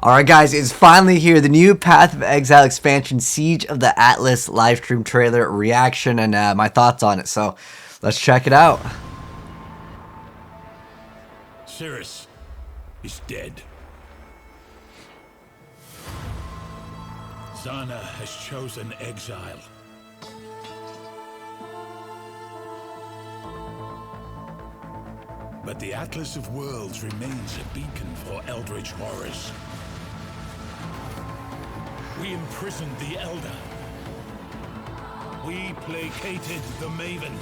Alright guys, it's finally here, the new Path of Exile expansion, Siege of the Atlas livestream trailer reaction and my thoughts on it, so let's check it out. Cirrus is dead. Zana has chosen exile. But the Atlas of Worlds remains a beacon for Eldritch horrors. We imprisoned the Elder. We placated the Maven.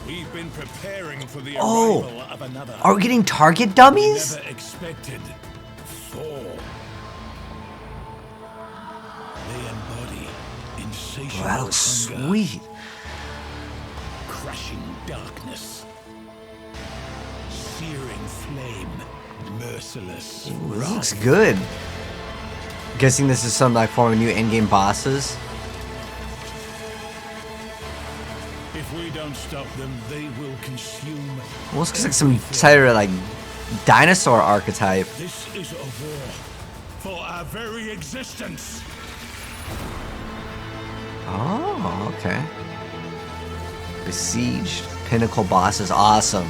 We've been preparing for the arrival of another. Are we getting target dummies? Never expected. Thor. They embody insatiable That looks hunger, sweet. crushing darkness, searing flame, merciless. Ooh, this looks good. Guessing this is some like form of new endgame bosses. If we don't stop them, they will consume. Almost looks like some type of like dinosaur archetype. This is a war for our very existence. Oh, okay. Besieged pinnacle bosses, awesome.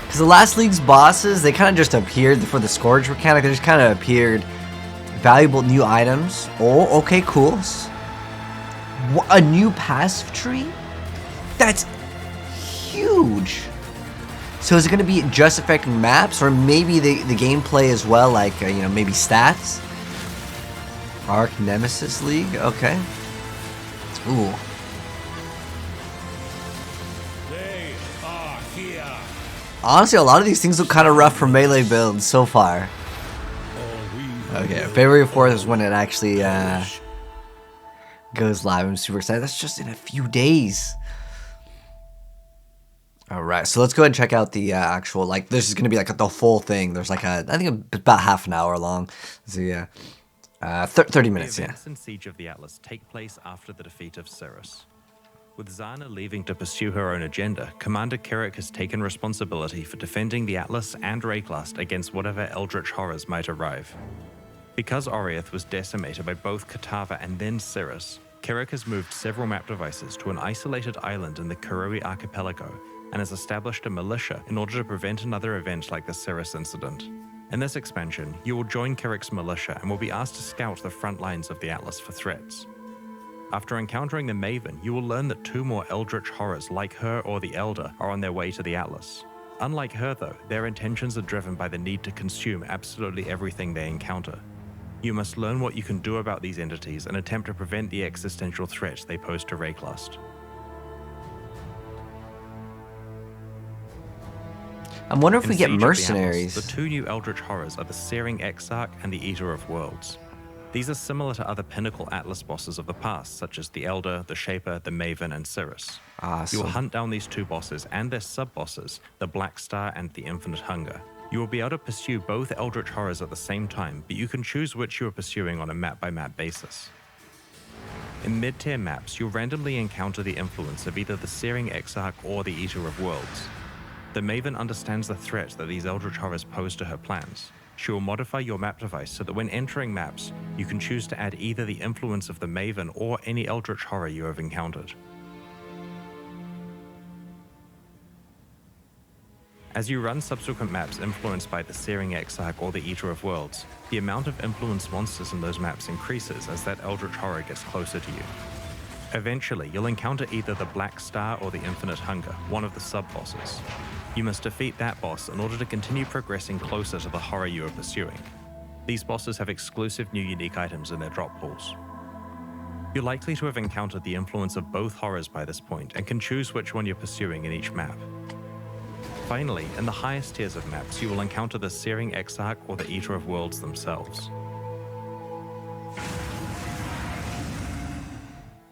Because the last league's bosses, they kind of just appeared for the Scourge mechanic. They just kind of appeared. Valuable new items. Oh, okay, cool. A new passive tree? That's huge. So is it going to be just affecting maps, or maybe the gameplay as well, like, you know, maybe stats? Archnemesis League? Okay. Ooh. They are here. Honestly, a lot of these things look kind of rough for melee builds so far. Okay, February 4th is when it actually goes live. I'm super excited. That's just in a few days. Alright, so let's go ahead and check out the actual, like, this is going to be like the full thing. There's like I think about half an hour long. So yeah, 30 minutes, the yeah. events in Siege of the Atlas take place after the defeat of Cirrus. With Zana leaving to pursue her own agenda, Commander Kirac has taken responsibility for defending the Atlas and Rayclast against whatever Eldritch horrors might arrive. Because Oriath was decimated by both Katava and then Cirrus, Kirac has moved several map devices to an isolated island in the Kuroi archipelago and has established a militia in order to prevent another event like the Cirrus incident. In this expansion, you will join Kirac's militia and will be asked to scout the front lines of the Atlas for threats. After encountering the Maven, you will learn that two more Eldritch horrors like her or the Elder are on their way to the Atlas. Unlike her though, their intentions are driven by the need to consume absolutely everything they encounter. You must learn what you can do about these entities and attempt to prevent the existential threat they pose to Rayclast. I'm wondering if we get In Siege of the mercenaries. Atlas, the two new Eldritch horrors are the Searing Exarch and the Eater of Worlds. These are similar to other pinnacle Atlas bosses of the past, such as the Elder, the Shaper, the Maven, and Cirrus. Awesome. You will hunt down these two bosses and their sub-bosses, the Black Star and the Infinite Hunger. You will be able to pursue both Eldritch horrors at the same time, but you can choose which you are pursuing on a map-by-map basis. In mid-tier maps, you'll randomly encounter the influence of either the Searing Exarch or the Eater of Worlds. The Maven understands the threat that these Eldritch horrors pose to her plans. She will modify your map device so that when entering maps, you can choose to add either the influence of the Maven or any Eldritch horror you have encountered. As you run subsequent maps influenced by the Searing Exarch or the Eater of Worlds, the amount of influenced monsters in those maps increases as that Eldritch horror gets closer to you. Eventually, you'll encounter either the Black Star or the Infinite Hunger, one of the sub-bosses. You must defeat that boss in order to continue progressing closer to the horror you are pursuing. These bosses have exclusive new unique items in their drop pools. You're likely to have encountered the influence of both horrors by this point and can choose which one you're pursuing in each map. Finally, in the highest tiers of maps, you will encounter the Searing Exarch or the Eater of Worlds themselves.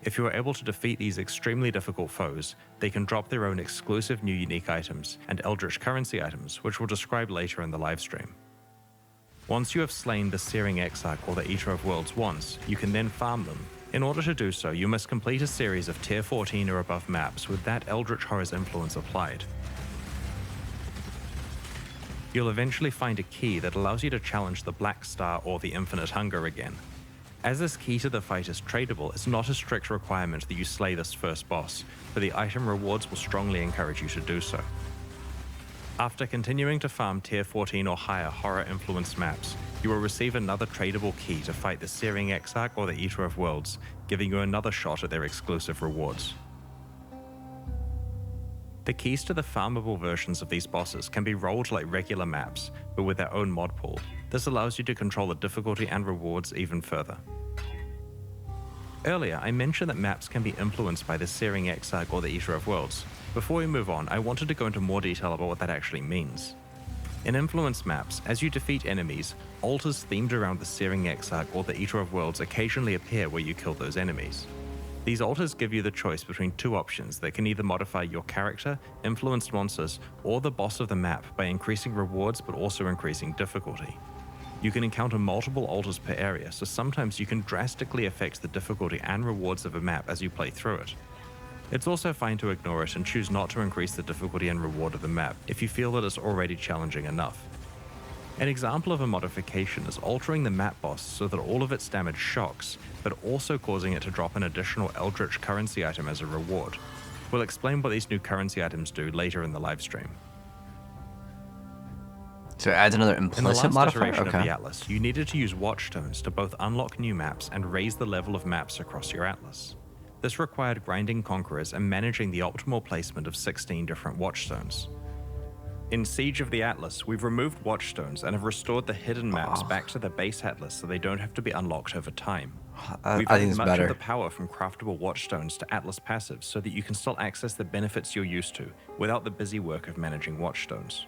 If you are able to defeat these extremely difficult foes, they can drop their own exclusive new unique items and Eldritch currency items, which we'll describe later in the livestream. Once you have slain the Searing Exarch or the Eater of Worlds once, you can then farm them. In order to do so, you must complete a series of tier 14 or above maps with that Eldritch Horror's influence applied. You'll eventually find a key that allows you to challenge the Black Star or the Infinite Hunger again. As this key to the fight is tradable, it's not a strict requirement that you slay this first boss, but the item rewards will strongly encourage you to do so. After continuing to farm tier 14 or higher horror-influenced maps, you will receive another tradable key to fight the Searing Exarch or the Eater of Worlds, giving you another shot at their exclusive rewards. The keys to the farmable versions of these bosses can be rolled like regular maps, but with their own mod pool. This allows you to control the difficulty and rewards even further. Earlier, I mentioned that maps can be influenced by the Searing Exarch or the Eater of Worlds. Before we move on, I wanted to go into more detail about what that actually means. In influence maps, as you defeat enemies, altars themed around the Searing Exarch or the Eater of Worlds occasionally appear where you kill those enemies. These altars give you the choice between two options that can either modify your character, influenced monsters, or the boss of the map by increasing rewards but also increasing difficulty. You can encounter multiple altars per area, so sometimes you can drastically affect the difficulty and rewards of a map as you play through it. It's also fine to ignore it and choose not to increase the difficulty and reward of the map if you feel that it's already challenging enough. An example of a modification is altering the map boss so that all of its damage shocks, but also causing it to drop an additional Eldritch currency item as a reward. We'll explain what these new currency items do later in the livestream. So it adds another In the implicit last modifier? iteration of Okay. the Atlas, you needed to use Watchstones to both unlock new maps and raise the level of maps across your Atlas. This required grinding conquerors and managing the optimal placement of 16 different Watchstones. In Siege of the Atlas, we've removed Watchstones and have restored the hidden maps back to the base Atlas so they don't have to be unlocked over time. We've I think added it's much better. of the power from craftable Watchstones to Atlas passives so that you can still access the benefits you're used to without the busy work of managing Watchstones.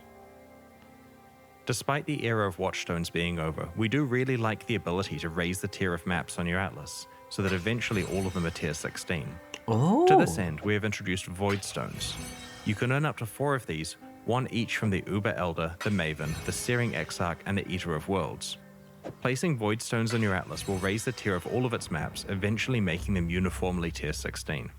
Despite the era of Watchstones being over, we do really like the ability to raise the tier of maps on your Atlas, so that eventually all of them are tier 16. Oh. To this end, we have introduced Void Stones. You can earn up to 4 of these, one each from the Uber Elder, the Maven, the Searing Exarch, and the Eater of Worlds. Placing Void Stones on your Atlas will raise the tier of all of its maps, eventually making them uniformly tier 16.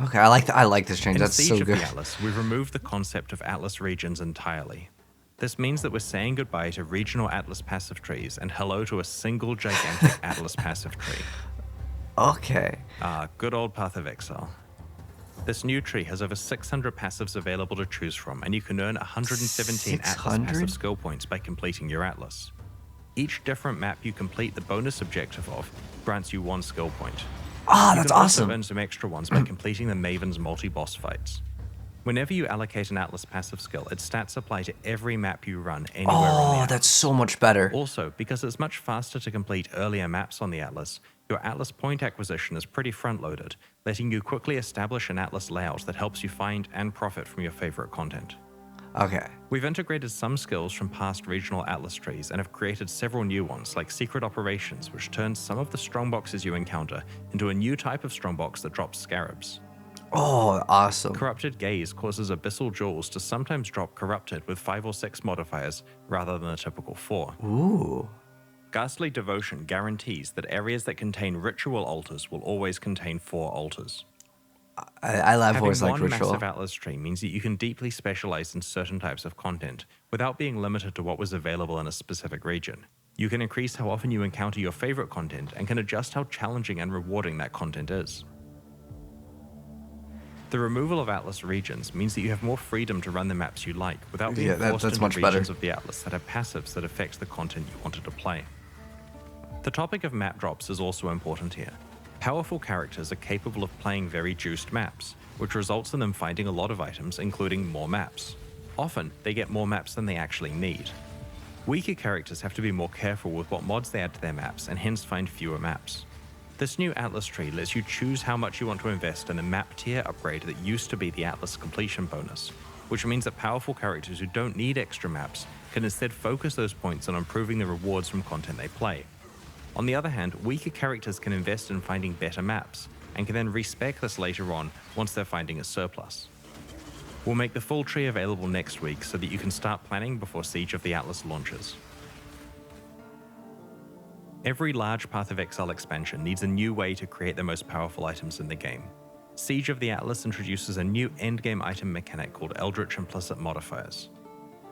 Okay, I like this change. In That's Siege so of good. the Atlas, we've removed the concept of Atlas regions entirely. This means that we're saying goodbye to regional Atlas passive trees and hello to a single gigantic Atlas passive tree. Okay. Good old Path of Exile. This new tree has over 600 passives available to choose from, and you can earn 117 Atlas 600? passive skill points by completing your Atlas. Each different map you complete the bonus objective of grants you 1 skill point. Ah, You that's can also awesome. earn some extra ones by completing the Maven's multi-boss fights. Whenever you allocate an Atlas passive skill, its stats apply to every map you run anywhere on the Oh, Atlas. that's so much better. Also, because it's much faster to complete earlier maps on the Atlas, your Atlas point acquisition is pretty front-loaded, letting you quickly establish an Atlas layout that helps you find and profit from your favorite content. Okay. We've integrated some skills from past regional Atlas trees and have created several new ones, like Secret Operations, which turns some of the strongboxes you encounter into a new type of strongbox that drops scarabs. Oh, awesome. Corrupted Gaze causes Abyssal Jewels to sometimes drop Corrupted with 5 or 6 modifiers rather than the typical 4. Ooh. Ghastly Devotion guarantees that areas that contain ritual altars will always contain 4 altars. I've Having always liked one ritual. massive Atlas tree means that you can deeply specialize in certain types of content without being limited to what was available in a specific region. You can increase how often you encounter your favorite content and can adjust how challenging and rewarding that content is. The removal of Atlas regions means that you have more freedom to run the maps you like without being forced that's into much better. regions of the Atlas that have passives that affect the content you wanted to play. The topic of map drops is also important here. Powerful characters are capable of playing very juiced maps, which results in them finding a lot of items, including more maps. Often, they get more maps than they actually need. Weaker characters have to be more careful with what mods they add to their maps and hence find fewer maps. This new Atlas tree lets you choose how much you want to invest in the map tier upgrade that used to be the Atlas completion bonus, which means that powerful characters who don't need extra maps can instead focus those points on improving the rewards from content they play. On the other hand, weaker characters can invest in finding better maps, and can then respec this later on once they're finding a surplus. We'll make the full tree available next week so that you can start planning before Siege of the Atlas launches. Every large Path of Exile expansion needs a new way to create the most powerful items in the game. Siege of the Atlas introduces a new endgame item mechanic called Eldritch implicit modifiers.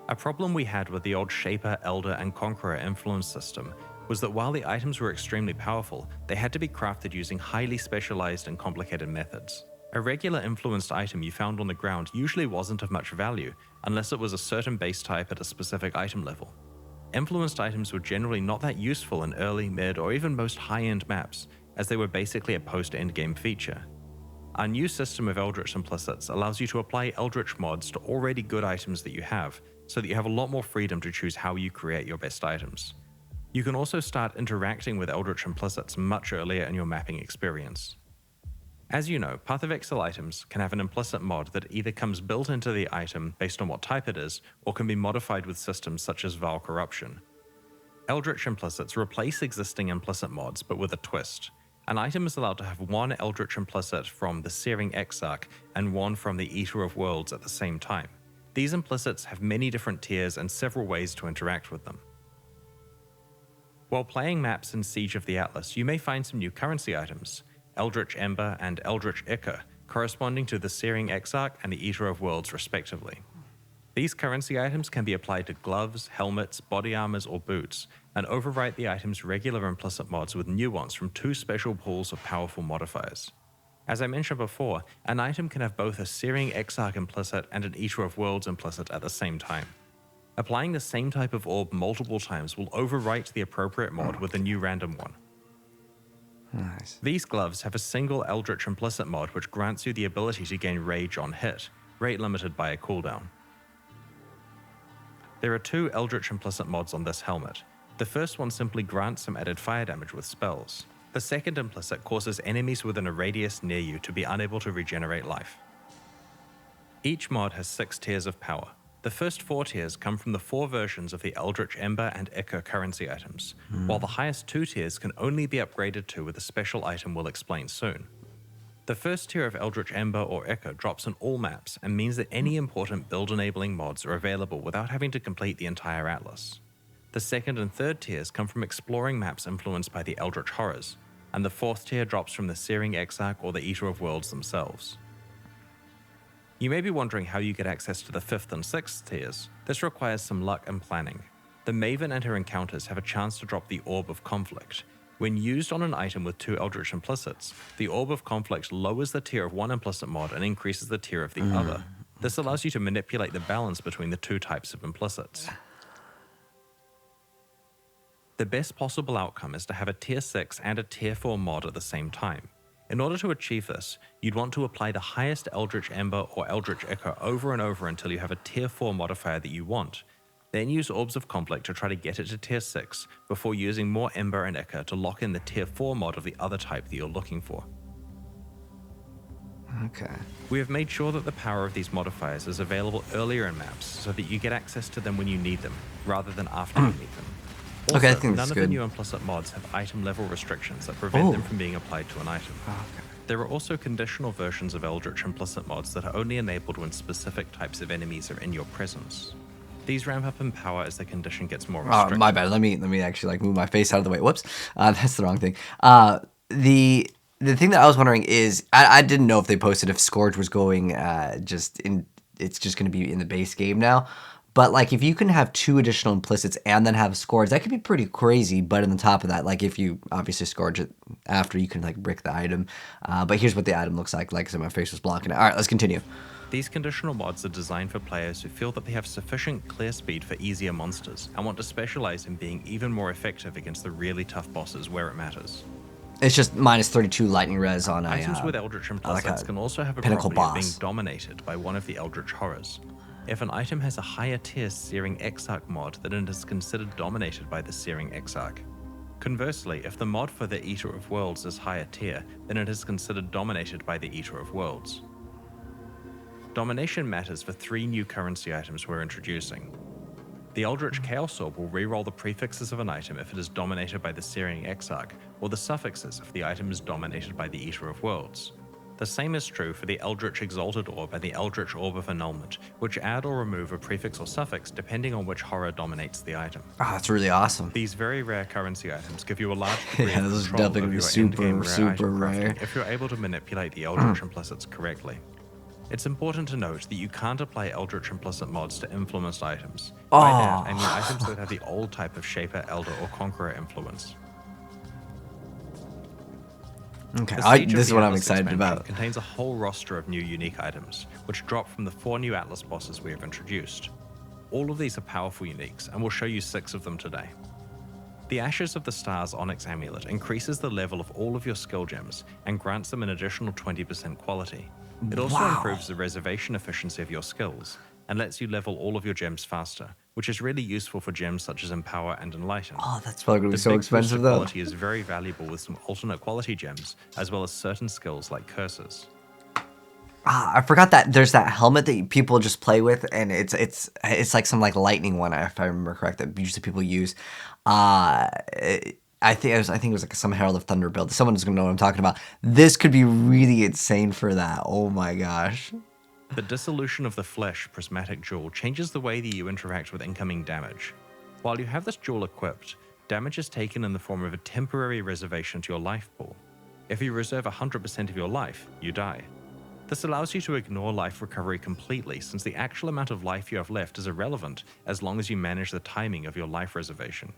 A problem we had with the old Shaper, Elder, and Conqueror influence system was that while the items were extremely powerful, they had to be crafted using highly specialized and complicated methods. A regular influenced item you found on the ground usually wasn't of much value unless it was a certain base type at a specific item level. Influenced items were generally not that useful in early, mid, or even most high-end maps, as they were basically a post-endgame feature. Our new system of Eldritch implicits allows you to apply Eldritch mods to already good items that you have, so that you have a lot more freedom to choose how you create your best items. You can also start interacting with Eldritch implicits much earlier in your mapping experience. As you know, Path of Exile items can have an implicit mod that either comes built into the item based on what type it is, or can be modified with systems such as Vile Corruption. Eldritch implicits replace existing implicit mods, but with a twist. An item is allowed to have one Eldritch implicit from the Searing Exarch and one from the Eater of Worlds at the same time. These implicits have many different tiers and several ways to interact with them. While playing maps in Siege of the Atlas, you may find some new currency items, Eldritch Ember and Eldritch Ichor, corresponding to the Searing Exarch and the Eater of Worlds respectively. These currency items can be applied to gloves, helmets, body armors, or boots, and overwrite the item's regular implicit mods with new ones from two special pools of powerful modifiers. As I mentioned before, an item can have both a Searing Exarch implicit and an Eater of Worlds implicit at the same time. Applying the same type of orb multiple times will overwrite the appropriate mod with a new random one. Nice. These gloves have a single Eldritch implicit mod which grants you the ability to gain rage on hit, rate limited by a cooldown. There are two Eldritch implicit mods on this helmet. The first one simply grants some added fire damage with spells. The second implicit causes enemies within a radius near you to be unable to regenerate life. Each mod has 6 tiers of power. The first 4 tiers come from the 4 versions of the Eldritch Ember and Ichor currency items, while the highest 2 tiers can only be upgraded to with a special item we'll explain soon. The first tier of Eldritch Ember or Ichor drops on all maps and means that any important build-enabling mods are available without having to complete the entire atlas. The second and third tiers come from exploring maps influenced by the Eldritch Horrors, and the 4th tier drops from the Searing Exarch or the Eater of Worlds themselves. You may be wondering how you get access to the 5th and 6th tiers. This requires some luck and planning. The Maven and her encounters have a chance to drop the Orb of Conflict. When used on an item with 2 Eldritch implicits, the Orb of Conflict lowers the tier of one implicit mod and increases the tier of the other. This allows you to manipulate the balance between the 2 types of implicits. The best possible outcome is to have a tier 6 and a tier 4 mod at the same time. In order to achieve this, you'd want to apply the highest Eldritch Ember or Eldritch Ichor over and over until you have a tier 4 modifier that you want. Then use Orbs of Conflict to try to get it to tier 6 before using more Ember and Ichor to lock in the tier 4 mod of the other type that you're looking for. Okay. We have made sure that the power of these modifiers is available earlier in maps so that you get access to them when you need them, rather than after you need them. Also, Okay, I think that's none good. of the new implicit mods have item level restrictions that prevent them from being applied to an item. Okay. There are also conditional versions of Eldritch implicit mods that are only enabled when specific types of enemies are in your presence. These ramp up in power as the condition gets more restricted. My bad. Let me actually like move my face out of the way. Whoops. That's the wrong thing. The thing that I was wondering is I didn't know if they posted if Scourge was going it's just going to be in the base game now. But like if you can have 2 additional implicits and then have Scourge, that could be pretty crazy. But on the top of that, like if you obviously Scourge it after, you can like brick the item. But here's what the item looks like. Like I said, my face was blocking it. All right, let's continue. These conditional mods are designed for players who feel that they have sufficient clear speed for easier monsters and want to specialize in being even more effective against the really tough bosses where it matters. It's just minus 32 lightning res on Items with Eldritch implicits can also have a pinnacle property of boss. being dominated by one of the Eldritch Horrors. If an item has a higher tier Searing Exarch mod, then it is considered dominated by the Searing Exarch. Conversely, if the mod for the Eater of Worlds is higher tier, then it is considered dominated by the Eater of Worlds. Domination matters for 3 new currency items we're introducing. The Eldritch Chaos Orb will reroll the prefixes of an item if it is dominated by the Searing Exarch, or the suffixes if the item is dominated by the Eater of Worlds. The same is true for the Eldritch Exalted Orb and the Eldritch Orb of Annulment, which add or remove a prefix or suffix depending on which horror dominates the item. Oh, that's really awesome. These very rare currency items give you a large degree Yeah, of this is control definitely over gonna be your super, endgame rare super item crafting rare. if you're able to manipulate the Eldritch implicits correctly. It's important to note that you can't apply Eldritch implicit mods to influenced items. Oh. By that, I mean items that have the old type of Shaper, Elder, or Conqueror influence. Okay, The Siege of this is the what I'm Atlas excited expansion about. contains a whole roster of new unique items, which drop from the 4 new Atlas bosses we have introduced. All of these are powerful uniques, and we'll show you 6 of them today. The Ashes of the Stars Onyx Amulet increases the level of all of your skill gems and grants them an additional 20% quality. It also Wow. improves the reservation efficiency of your skills and lets you level all of your gems faster, which is really useful for gems such as Empower and Enlighten. Oh, that's probably going to be This so big boost expensive, of though. quality is very valuable with some alternate quality gems, as well as certain skills like curses. I forgot that there's that helmet that people just play with, and it's like some like lightning one, if I remember correct, that usually people use. I think it was like some Herald of Thunder build. Someone's gonna know what I'm talking about. This could be really insane for that. Oh my gosh. The Dissolution of the Flesh prismatic jewel changes the way that you interact with incoming damage. While you have this jewel equipped, damage is taken in the form of a temporary reservation to your life pool. If you reserve 100% of your life, you die. This allows you to ignore life recovery completely, since the actual amount of life you have left is irrelevant as long as you manage the timing of your life reservation.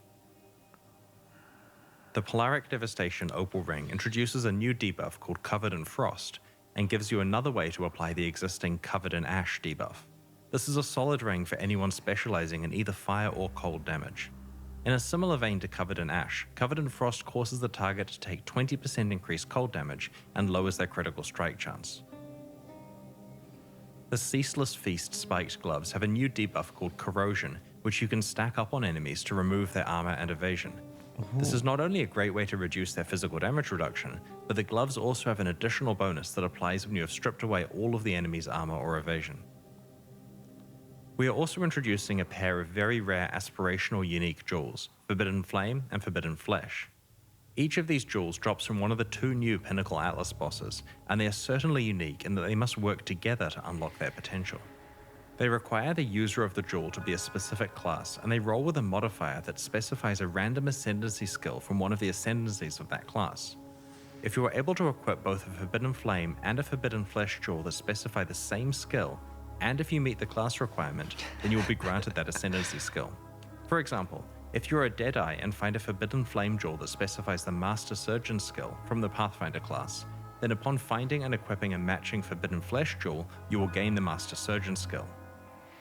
The Polaric Devastation Opal Ring introduces a new debuff called Covered in Frost, and gives you another way to apply the existing Covered in Ash debuff. This is a solid ring for anyone specializing in either fire or cold damage. In a similar vein to Covered in Ash, Covered in Frost causes the target to take 20% increased cold damage and lowers their critical strike chance. The Ceaseless Feast spiked gloves have a new debuff called Corrosion, which you can stack up on enemies to remove their armor and evasion. This is not only a great way to reduce their physical damage reduction, but the gloves also have an additional bonus that applies when you have stripped away all of the enemy's armor or evasion. We are also introducing a pair of very rare aspirational unique jewels, Forbidden Flame and Forbidden Flesh. Each of these jewels drops from one of the 2 new Pinnacle Atlas bosses, and they are certainly unique in that they must work together to unlock their potential. They require the user of the jewel to be a specific class, and they roll with a modifier that specifies a random ascendancy skill from one of the ascendancies of that class. If you are able to equip both a Forbidden Flame and a Forbidden Flesh jewel that specify the same skill, and if you meet the class requirement, then you will be granted that ascendancy skill. For example, if you're a Deadeye and find a Forbidden Flame jewel that specifies the Master Surgeon skill from the Pathfinder class, then upon finding and equipping a matching Forbidden Flesh jewel, you will gain the Master Surgeon skill.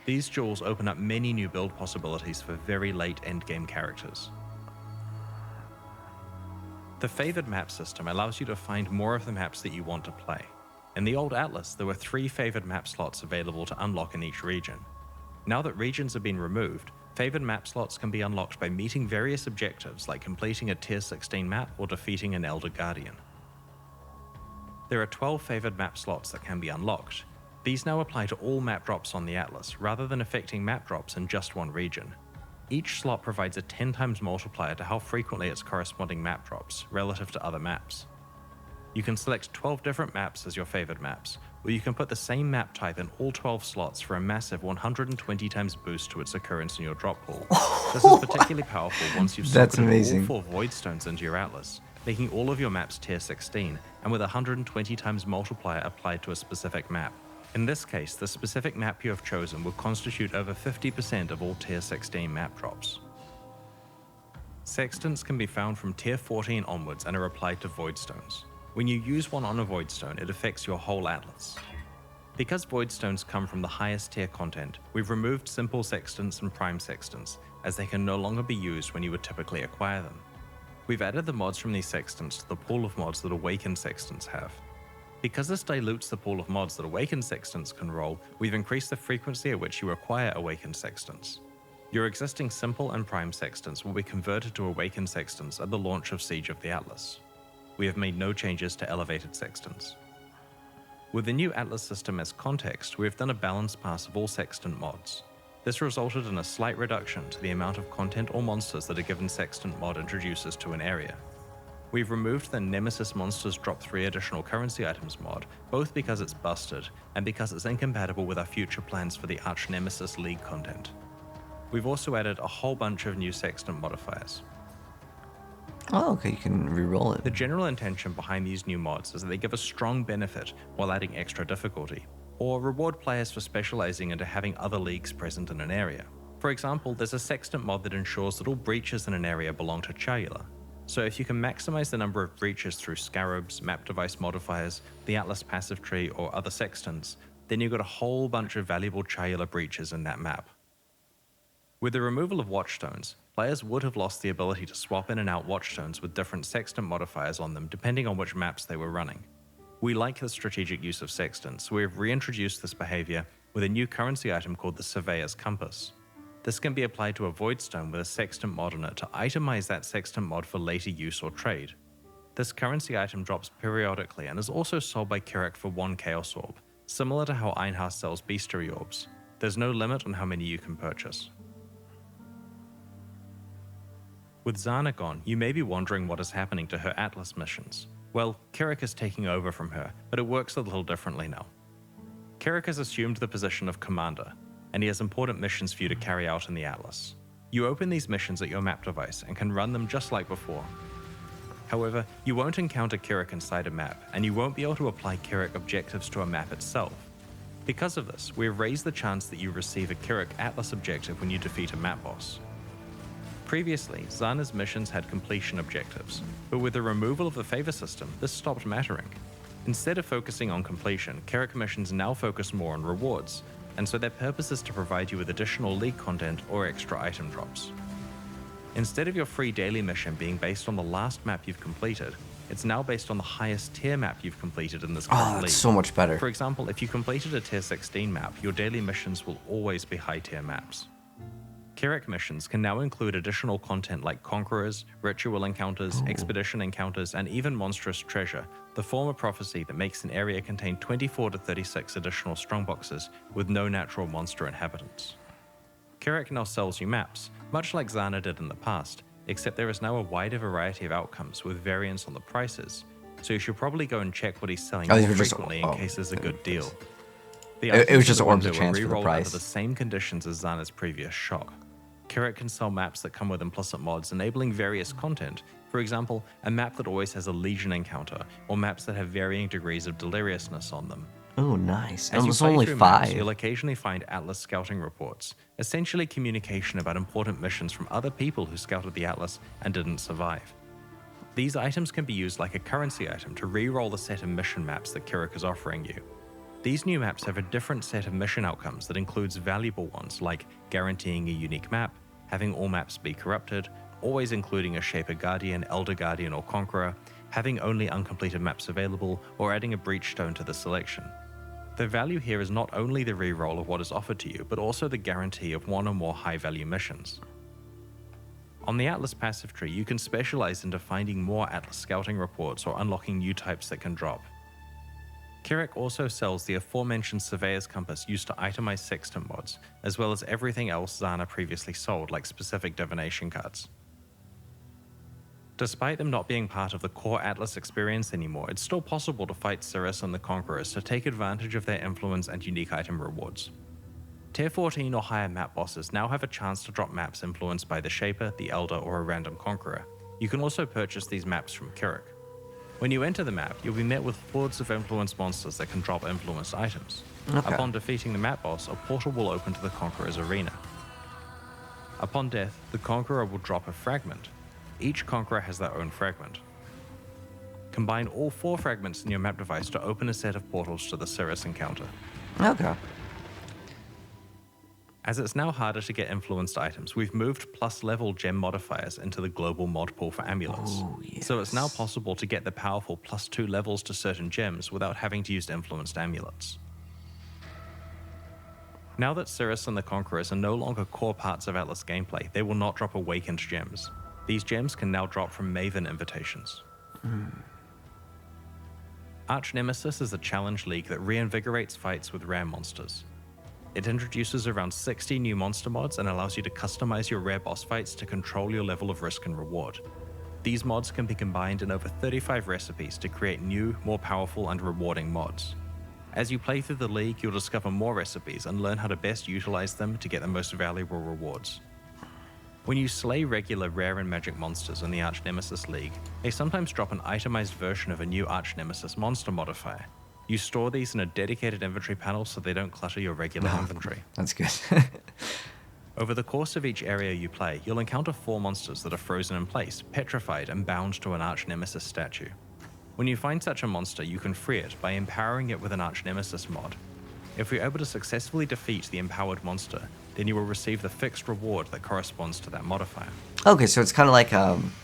These jewels open up many new build possibilities for very late endgame characters. The Favored Map system allows you to find more of the maps that you want to play. In the old Atlas, there were 3 favored map slots available to unlock in each region. Now that regions have been removed, favored map slots can be unlocked by meeting various objectives like completing a tier 16 map or defeating an Elder Guardian. There are 12 favored map slots that can be unlocked. These now apply to all map drops on the Atlas, rather than affecting map drops in just one region. Each slot provides a 10 times multiplier to how frequently its corresponding map drops, relative to other maps. You can select 12 different maps as your favored maps, or you can put the same map type in all 12 slots for a massive 120 times boost to its occurrence in your drop pool. This is particularly powerful once you've That's socketed amazing. all 4 Void Stones into your Atlas, making all of your maps tier 16, and with a 120 times multiplier applied to a specific map. In this case, the specific map you have chosen will constitute over 50% of all tier 16 map drops. Sextants can be found from tier 14 onwards and are applied to Void Stones. When you use one on a Void Stone, it affects your whole Atlas. Because Void Stones come from the highest tier content, we've removed simple sextants and prime sextants, as they can no longer be used when you would typically acquire them. We've added the mods from these sextants to the pool of mods that Awakened Sextants have. Because this dilutes the pool of mods that Awakened Sextants can roll, we've increased the frequency at which you acquire Awakened Sextants. Your existing simple and prime sextants will be converted to Awakened Sextants at the launch of Siege of the Atlas. We have made no changes to elevated sextants. With the new Atlas system as context, we have done a balance pass of all sextant mods. This resulted in a slight reduction to the amount of content or monsters that a given sextant mod introduces to an area. We've removed the Nemesis Monsters Drop 3 additional currency items mod, both because it's busted, and because it's incompatible with our future plans for the Archnemesis League content. We've also added a whole bunch of new sextant modifiers. Oh, okay, you can re-roll it. The general intention behind these new mods is that they give a strong benefit while adding extra difficulty. or reward players for specializing into having other leagues present in an area. For example, there's a sextant mod that ensures that all breaches in an area belong to Chayula. So if you can maximize the number of breaches through scarabs, map device modifiers, the Atlas passive tree, or other sextants, then you've got a whole bunch of valuable Chayula breaches in that map. With the removal of watchstones, players would have lost the ability to swap in and out watchstones with different sextant modifiers on them depending on which maps they were running. We like the strategic use of sextants, so we have reintroduced this behavior with a new currency item called the Surveyor's Compass. This can be applied to a void stone with a sextant mod on it to itemize that sextant mod for later use or trade. This currency item drops periodically and is also sold by Kirac for 1 Chaos Orb, similar to how Einhar sells Bestiary Orbs. There's no limit on how many you can purchase. With Zana gone, you may be wondering what is happening to her Atlas missions. Well, Kirac is taking over from her, but it works a little differently now. Kirac has assumed the position of commander, and he has important missions for you to carry out in the Atlas. You open these missions at your map device and can run them just like before. However, you won't encounter Kirac inside a map, and you won't be able to apply Kirac objectives to a map itself. Because of this, we have raised the chance that you receive a Kirac Atlas objective when you defeat a map boss. Previously, Zana's missions had completion objectives, but with the removal of the favor system, this stopped mattering. Instead of focusing on completion, Kirac missions now focus more on rewards, and so their purpose is to provide you with additional league content or extra item drops. Instead of your free daily mission being based on the last map you've completed, it's now based on the highest tier map you've completed in this current league. That's so much better. For example, if you completed a tier 16 map, your daily missions will always be high tier maps. Kirac missions can now include additional content like Conquerors, Ritual Encounters, Expedition Encounters, and even Monstrous Treasure, the former prophecy that makes an area contain 24 to 36 additional strongboxes with no natural monster inhabitants. Kirac now sells you maps, much like Zana did in the past, except there is now a wider variety of outcomes with variance on the prices, so you should probably go and check what he's selling more frequently in case there's a good deal. It was just Orbs of Chance Chance for the price. Under the same conditions as Zana's previous shop. Kirac can sell maps that come with implicit mods enabling various content, for example, a map that always has a Legion encounter, or maps that have varying degrees of deliriousness on them. Oh, nice. As And you it's play only through 5. maps, you'll occasionally find Atlas scouting reports, essentially communication about important missions from other people who scouted the Atlas and didn't survive. These items can be used like a currency item to re-roll the set of mission maps that Kirac is offering you. These new maps have a different set of mission outcomes that includes valuable ones like guaranteeing a unique map, having all maps be corrupted, always including a Shaper Guardian, Elder Guardian, or Conqueror, having only uncompleted maps available, or adding a Breach Stone to the selection. The value here is not only the reroll of what is offered to you, but also the guarantee of one or more high-value missions. On the Atlas passive tree, you can specialize into finding more Atlas scouting reports or unlocking new types that can drop. Kirac also sells the aforementioned Surveyor's Compass used to itemize sextant mods, as well as everything else Zana previously sold, like specific divination cards. Despite them not being part of the core Atlas experience anymore, it's still possible to fight Cirrus and the Conquerors to take advantage of their influence and unique item rewards. Tier 14 or higher map bosses now have a chance to drop maps influenced by the Shaper, the Elder, or a random Conqueror. You can also purchase these maps from Kirac. When you enter the map, you'll be met with hordes of influenced monsters that can drop influenced items. Okay. Upon defeating the map boss, a portal will open to the Conqueror's arena. Upon death, the Conqueror will drop a fragment. Each Conqueror has their own fragment. Combine all 4 fragments in your map device to open a set of portals to the Cirrus encounter. Okay. As it's now harder to get influenced items, we've moved plus level gem modifiers into the global mod pool for amulets. Oh, yes. So it's now possible to get the powerful plus 2 levels to certain gems without having to use influenced amulets. Now that Cirrus and the Conquerors are no longer core parts of Atlas gameplay, they will not drop awakened gems. These gems can now drop from Maven invitations. Archnemesis is a challenge league that reinvigorates fights with rare monsters. It introduces around 60 new monster mods and allows you to customize your rare boss fights to control your level of risk and reward. These mods can be combined in over 35 recipes to create new, more powerful and rewarding mods. As you play through the league, you'll discover more recipes and learn how to best utilize them to get the most valuable rewards. When you slay regular rare and magic monsters in the Archnemesis League, they sometimes drop an itemized version of a new Archnemesis monster modifier. You store these in a dedicated inventory panel so they don't clutter your regular inventory. That's good. Over the course of each area you play, you'll encounter 4 monsters that are frozen in place, petrified, and bound to an Archnemesis statue. When you find such a monster, you can free it by empowering it with an Archnemesis mod. If you're able to successfully defeat the empowered monster, then you will receive the fixed reward that corresponds to that modifier. Okay, so it's kind of like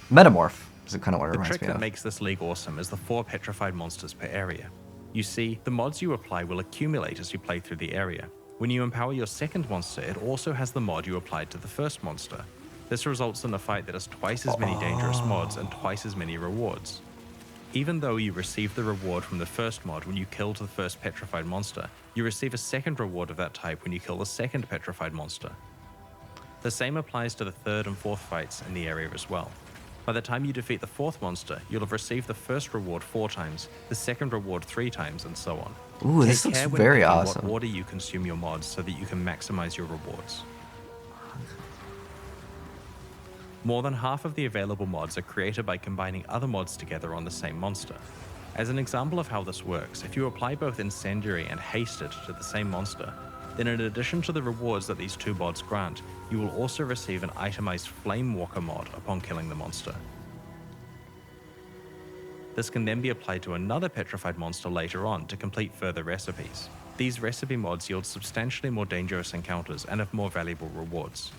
Metamorph. Is kind of what it The reminds trick me that of. makes this league awesome is the 4 petrified monsters per area. You see, the mods you apply will accumulate as you play through the area. When you empower your second monster, it also has the mod you applied to the first monster. This results in a fight that has twice as many dangerous mods and twice as many rewards. Even though you receive the reward from the first mod when you kill the first petrified monster, you receive a second reward of that type when you kill the second petrified monster. The same applies to the third and fourth fights in the area as well. By the time you defeat the fourth monster, you'll have received the first reward 4 times, the second reward 3 times, and so on. Ooh, this Take looks care when very picking awesome. what order you consume your mods so that you can maximize your rewards. More than half of the available mods are created by combining other mods together on the same monster. As an example of how this works, if you apply both Incendiary and Hasted to the same monster, then in addition to the rewards that these 2 mods grant, you will also receive an itemized Flamewalker mod upon killing the monster. This can then be applied to another petrified monster later on to complete further recipes. These recipe mods yield substantially more dangerous encounters and have more valuable rewards.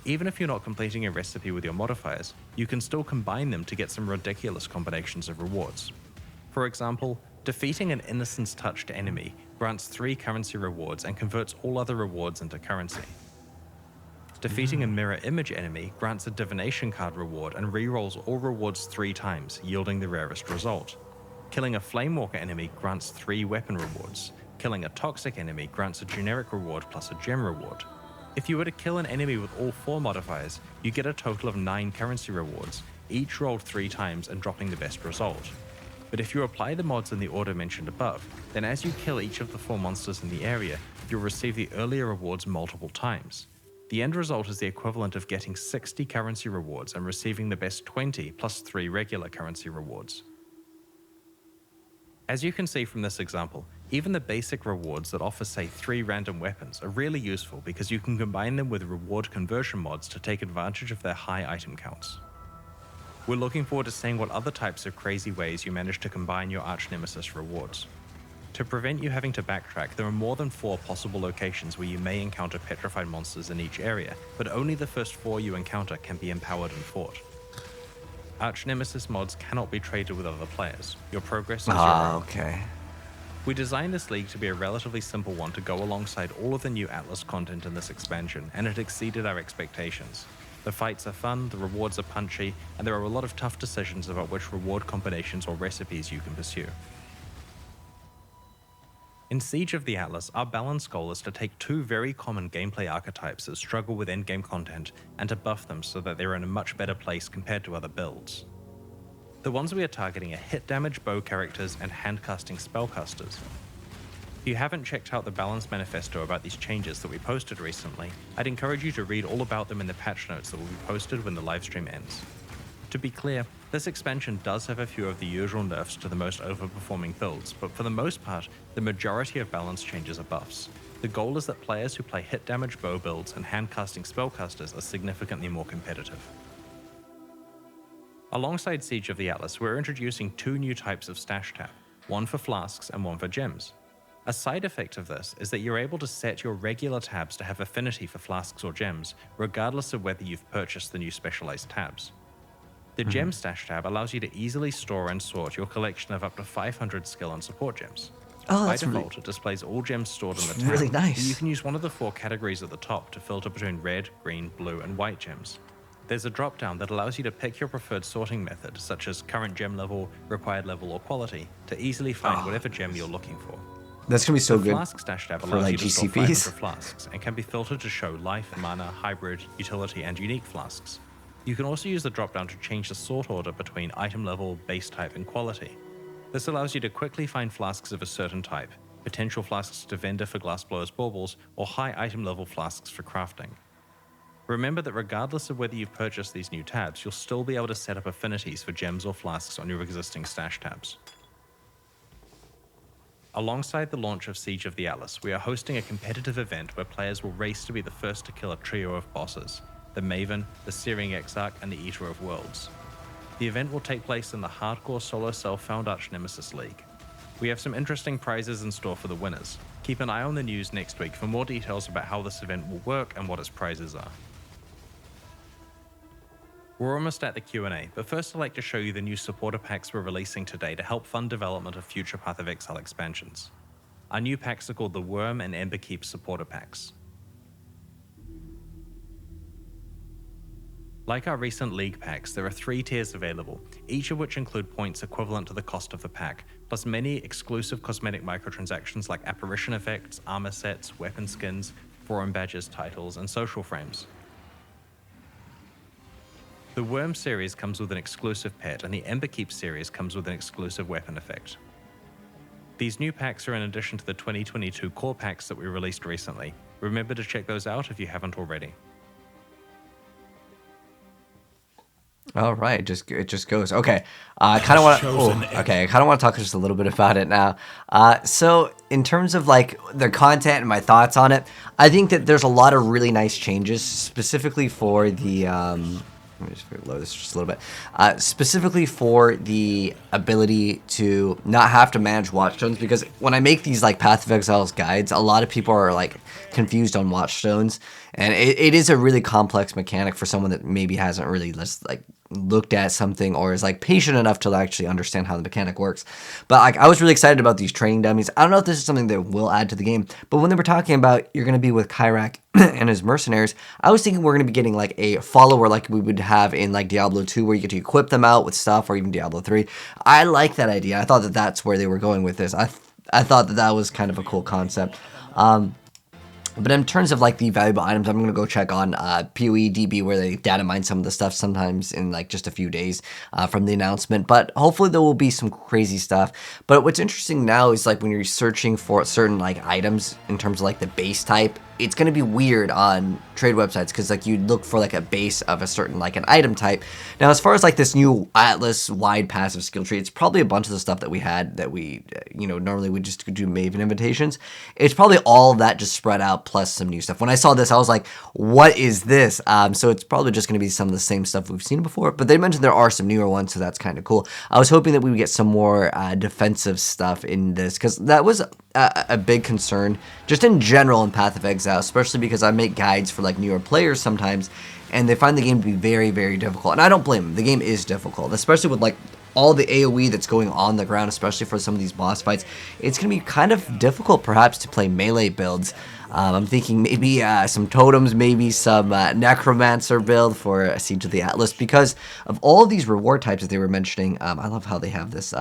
Even if you're not completing a recipe with your modifiers, you can still combine them to get some ridiculous combinations of rewards. For example, defeating an Innocence-touched enemy grants 3 currency rewards and converts all other rewards into currency. Defeating a mirror image enemy grants a divination card reward and rerolls all rewards 3 times, yielding the rarest result. Killing a Flamewalker enemy grants 3 weapon rewards. Killing a toxic enemy grants a generic reward plus a gem reward. If you were to kill an enemy with all 4 modifiers, you get a total of 9 currency rewards, each rolled 3 times and dropping the best result. But if you apply the mods in the order mentioned above, then as you kill each of the 4 monsters in the area, you'll receive the earlier rewards multiple times. The end result is the equivalent of getting 60 currency rewards and receiving the best 20 plus 3 regular currency rewards. As you can see from this example, even the basic rewards that offer say 3 random weapons are really useful because you can combine them with reward conversion mods to take advantage of their high item counts. We're looking forward to seeing what other types of crazy ways you manage to combine your Archnemesis rewards. To prevent you having to backtrack, there are more than 4 possible locations where you may encounter petrified monsters in each area, but only the first 4 you encounter can be empowered and fought. Archnemesis mods cannot be traded with other players. Your progress is your own. Okay. We designed this league to be a relatively simple one to go alongside all of the new Atlas content in this expansion, and it exceeded our expectations. The fights are fun, the rewards are punchy, and there are a lot of tough decisions about which reward combinations or recipes you can pursue. In Siege of the Atlas, our balance goal is to take 2 very common gameplay archetypes that struggle with endgame content and to buff them so that they're in a much better place compared to other builds. The ones we are targeting are hit damage bow characters and handcasting spellcasters. If you haven't checked out the balance manifesto about these changes that we posted recently, I'd encourage you to read all about them in the patch notes that will be posted when the livestream ends. To be clear, this expansion does have a few of the usual nerfs to the most overperforming builds, but for the most part, the majority of balance changes are buffs. The goal is that players who play hit damage bow builds and handcasting spellcasters are significantly more competitive. Alongside Siege of the Atlas, we're introducing 2 new types of stash tab, one for flasks and one for gems. A side effect of this is that you're able to set your regular tabs to have affinity for flasks or gems, regardless of whether you've purchased the new specialized tabs. The Gem Stash tab allows you to easily store and sort your collection of up to 500 skill and support gems. Oh, By that's default, it displays all gems stored in the tab. really nice. But you can use one of the 4 categories at the top to filter between red, green, blue, and white gems. There's a drop-down that allows you to pick your preferred sorting method, such as current gem level, required level, or quality, to easily find whatever gem you're looking for. That's gonna be so The good. Flask Stash tab for, allows like, you to store GCPs. 500 flasks and can be filtered to show life, mana, hybrid, utility, and unique flasks. You can also use the drop-down to change the sort order between item level, base type, and quality. This allows you to quickly find flasks of a certain type, potential flasks to vendor for glassblowers baubles, or high item level flasks for crafting. Remember that regardless of whether you've purchased these new tabs, you'll still be able to set up affinities for gems or flasks on your existing stash tabs. Alongside the launch of Siege of the Atlas, we are hosting a competitive event where players will race to be the first to kill a trio of bosses: the Maven, the Searing Exarch, and the Eater of Worlds. The event will take place in the hardcore solo self-found Archnemesis League. We have some interesting prizes in store for the winners. Keep an eye on the news next week for more details about how this event will work and what its prizes are. We're almost at the Q&A, but first I'd like to show you the new supporter packs we're releasing today to help fund development of future Path of Exile expansions. Our new packs are called the Worm and Emberkeep supporter packs. Like our recent League packs, there are 3 tiers available, each of which include points equivalent to the cost of the pack, plus many exclusive cosmetic microtransactions like apparition effects, armor sets, weapon skins, forum badges, titles, and social frames. The Worm series comes with an exclusive pet, and the Emberkeep series comes with an exclusive weapon effect. These new packs are in addition to the 2022 core packs that we released recently. Remember to check those out if you haven't already. All right, it just goes. Okay, I kind of want to. Okay, I kind of want to talk just a little bit about it now. So in terms of like the content and my thoughts on it, I think that there's a lot of really nice changes, specifically for the. Let me just reload this just a little bit. Specifically for the ability to not have to manage watchstones, because when I make these like Path of Exile's guides, a lot of people are like confused on watchstones, and it is a really complex mechanic for someone that maybe hasn't really like looked at something or is like patient enough to actually understand how the mechanic works. But like I was really excited about these training dummies. I don't know if this is something that will add to the game, but when they were talking about you're going to be with Kirac and his mercenaries, I was thinking we're going to be getting like a follower like we would have in like Diablo 2, where you get to equip them out with stuff, or even Diablo 3. I like that idea. I thought that that's where they were going with this. I thought that that was kind of a cool concept. But in terms of like the valuable items, I'm going to go check on PoE where they data mine some of the stuff sometimes in like just a few days from the announcement. But hopefully there will be some crazy stuff. But what's interesting now is like when you're searching for certain like items in terms of like the base type, it's going to be weird on trade websites, because like you look for like a base of a certain like an item type. Now as far as like this new Atlas wide passive skill tree, it's probably a bunch of the stuff that we had that we normally we just do Maven invitations. It's probably all of that just spread out plus some new stuff. When I saw this, I was like, what is this? So it's probably just going to be some of the same stuff we've seen before, but they mentioned there are some newer ones, so that's kind of cool. I was hoping that we would get some more defensive stuff in this, because that was a big concern just in general in Path of Exile, especially because I make guides for like newer players sometimes, and they find the game to be very, very difficult. And I don't blame them. The game is difficult, especially with like all the AoE that's going on the ground, especially for some of these boss fights. It's going to be kind of difficult perhaps to play melee builds. I'm thinking maybe some totems, maybe some necromancer build for Siege of the Atlas, because of all these reward types that they were mentioning. I love how they have this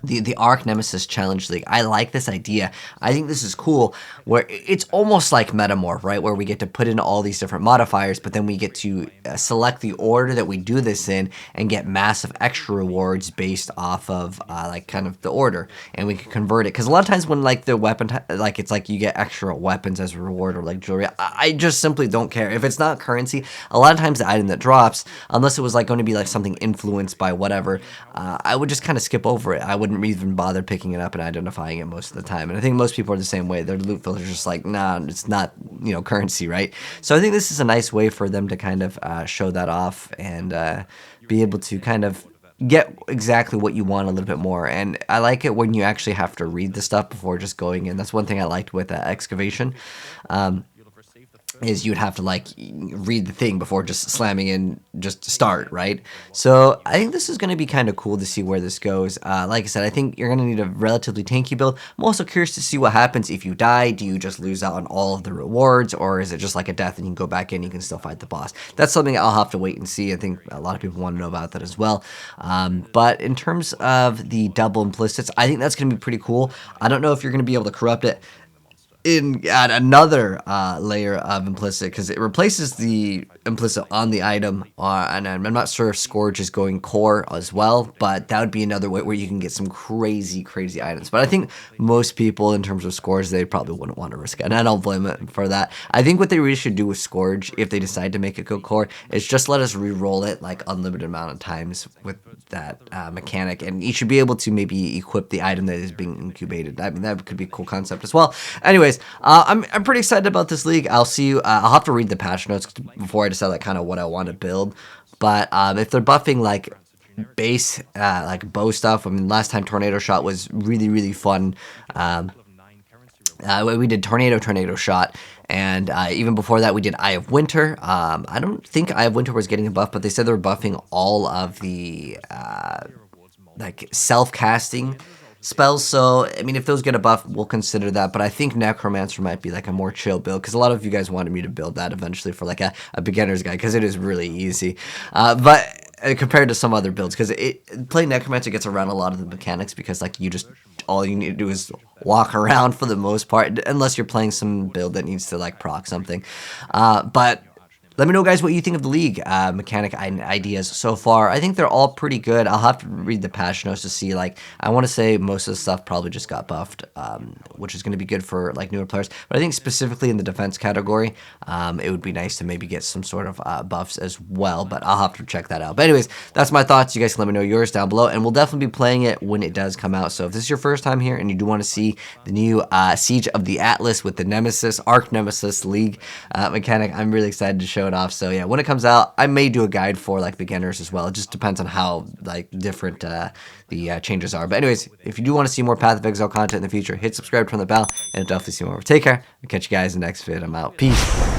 the Archnemesis Challenge League. I like this idea. I think this is cool, where it's almost like Metamorph, right? Where we get to put in all these different modifiers, but then we get to select the order that we do this in and get massive extra rewards based off of like kind of the order, and we can convert it. Because a lot of times when like the weapon, like it's like you get extra weapons as a reward or like jewelry, I just simply don't care. If it's not currency, a lot of times the item that drops, unless it was like going to be like something influenced by whatever, I would just kind of skip over it. I wouldn't even bother picking it up and identifying it most of the time. And I think most people are the same way. Their loot filters are just like, nah, it's not, currency, right? So I think this is a nice way for them to kind of show that off and be able to kind of get exactly what you want a little bit more. And I like it when you actually have to read the stuff before just going in. That's one thing I liked with Excavation. Is you'd have to like read the thing before just slamming in just to start, right? So I think this is going to be kind of cool to see where this goes. Like I said, I think you're going to need a relatively tanky build. I'm also curious to see what happens if you die. Do you just lose out on all of the rewards, or is it just like a death and you can go back in, you can still fight the boss? That's something I'll have to wait and see. I think a lot of people want to know about that as well. But in terms of the double implicits, I think that's going to be pretty cool. I don't know if you're going to be able to corrupt it. add another layer of implicit, because it replaces the implicit on the item, and I'm not sure if Scourge is going core as well, but that would be another way where you can get some crazy items. But I think most people, in terms of Scourge, they probably wouldn't want to risk it, and I don't blame it for that. I think what they really should do with Scourge, if they decide to make it go core, is just let us re-roll it like unlimited amount of times with that mechanic, and you should be able to maybe equip the item that is being incubated. I mean, that could be a cool concept as well. Anyways, I'm pretty excited about this league. I'll see you. I'll have to read the patch notes before I decide like kind of what I want to build. But if they're buffing like base like bow stuff, I mean, last time Tornado Shot was really fun. We did Tornado Shot, and even before that we did Eye of Winter. I don't think Eye of Winter was getting a buff, but they said they were buffing all of the like self-casting spells. So I mean, if those get a buff, we'll consider that. But I think Necromancer might be like a more chill build, because a lot of you guys wanted me to build that eventually for like a beginner's guide, because it is really easy. But compared to some other builds, because playing Necromancer gets around a lot of the mechanics, because like all you need to do is walk around for the most part, unless you're playing some build that needs to like proc something. But let me know, guys, what you think of the league mechanic ideas so far. I think they're all pretty good. I'll have to read the patch notes to see. Like, I want to say most of the stuff probably just got buffed, which is going to be good for like newer players. But I think specifically in the defense category, it would be nice to maybe get some sort of buffs as well. But I'll have to check that out. But anyways, that's my thoughts. You guys can let me know yours down below, and we'll definitely be playing it when it does come out. So if this is your first time here and you do want to see the new Siege of the Atlas with the Nemesis, Archnemesis League mechanic, I'm really excited to show it off. So yeah, when it comes out, I may do a guide for like beginners as well. It just depends on how like different the changes are. But anyways, if you do want to see more Path of Exile content in the future, hit subscribe, turn the bell, and I'll definitely see more. Take care. I'll catch you guys in the next vid. I'm out. Peace.